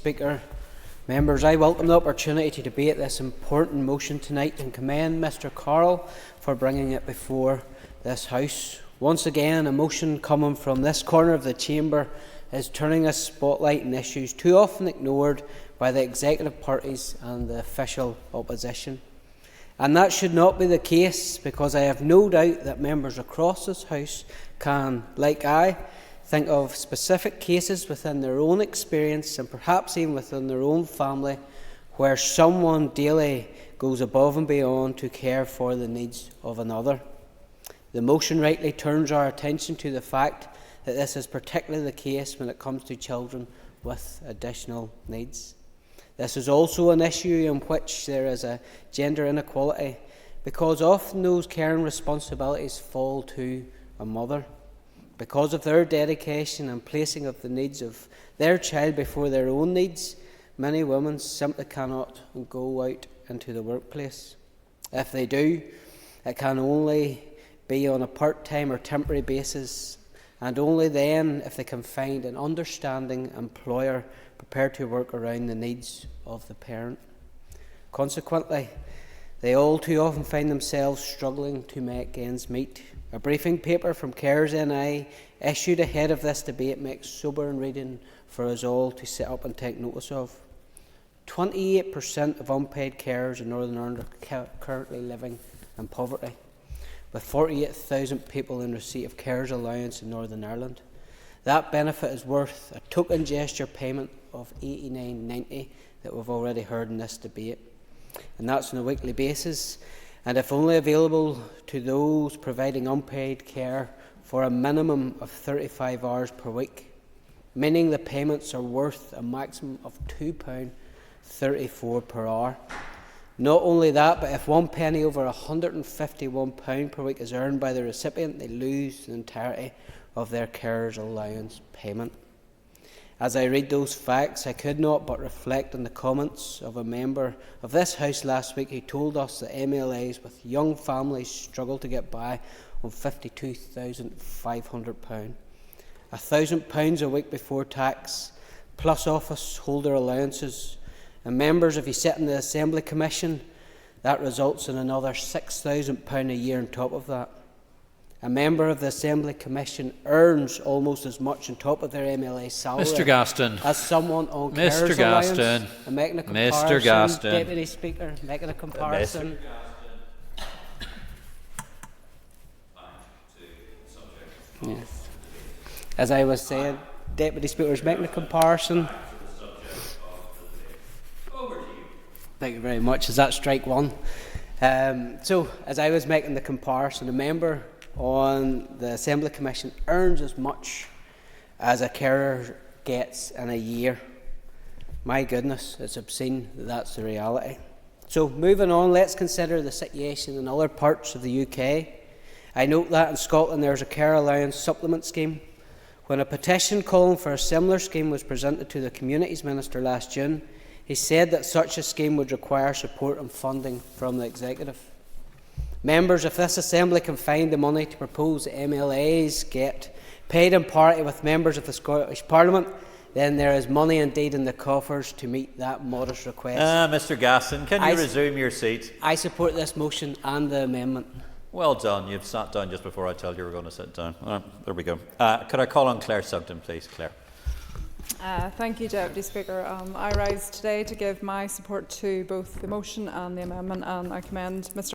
Speaker. Members, I welcome the opportunity to debate this important motion tonight and commend Mr Carroll for bringing it before this House. Once again, a motion coming from this corner of the chamber is turning a spotlight on issues too often ignored by the executive parties and the official opposition. And that should not be the case, because I have no doubt that members across this House can, like I, think of specific cases within their own experience and perhaps even within their own family where someone daily goes above and beyond to care for the needs of another. The motion rightly turns our attention to the fact that this is particularly the case when it comes to children with additional needs. This is also an issue in which there is a gender inequality, because often those caring responsibilities fall to a mother. Because of their dedication and placing of the needs of their child before their own needs, many women simply cannot go out into the workplace. If they do, it can only be on a part-time or temporary basis, and only then if they can find an understanding employer prepared to work around the needs of the parent. Consequently, they all too often find themselves struggling to make ends meet. A briefing paper from Carers NI issued ahead of this debate makes sobering reading for us all to sit up and take notice of. 28% of unpaid carers in Northern Ireland are currently living in poverty, with 48,000 people in receipt of carers allowance in Northern Ireland. That benefit is worth a token gesture payment of $89.90 that we've already heard in this debate, and that's on a weekly basis, and if only available to those providing unpaid care for a minimum of 35 hours per week, meaning the payments are worth a maximum of £2.34 per hour. Not only that, but if one penny over £151 per week is earned by the recipient, they lose the entirety of their carers allowance payment. As I read those facts, I could not but reflect on the comments of a member of this House last week who told us that MLAs with young families struggle to get by on £52,500, £1,000 a week before tax, plus office holder allowances. And members, if you sit in the Assembly Commission, that results in another £6,000 a year on top of that. A member of the Assembly Commission earns almost as much on top of their MLA salary Mr. Gaston. as someone on Mr. carers Gaston. allowance. I'm making a comparison, Mr. Gaston. Deputy Speaker, making a comparison. Yes. As I was saying, Deputy Speaker is making a comparison. Thank you very much. Is that strike one? So, as I was making the comparison, a member on the Assembly Commission earns as much as a carer gets in a year. My goodness, it's obscene that that's the reality. So, moving on, let's consider the situation in other parts of the UK. I note that in Scotland there is a care allowance supplement scheme. When a petition calling for a similar scheme was presented to the Communities Minister last June, he said that such a scheme would require support and funding from the Executive. Members, if this Assembly can find the money to propose that MLAs get paid in parity with members of the Scottish Parliament, then there is money indeed in the coffers to meet that modest request. Mr. Gasson, can you resume your seat? I support this motion and the amendment. Well done. You've sat down just before I told you you were going to sit down. There we go. Could I call on Claire Sugden, please? Claire. Thank you, Deputy Speaker. I rise today to give my support to both the motion and the amendment, and I commend Mr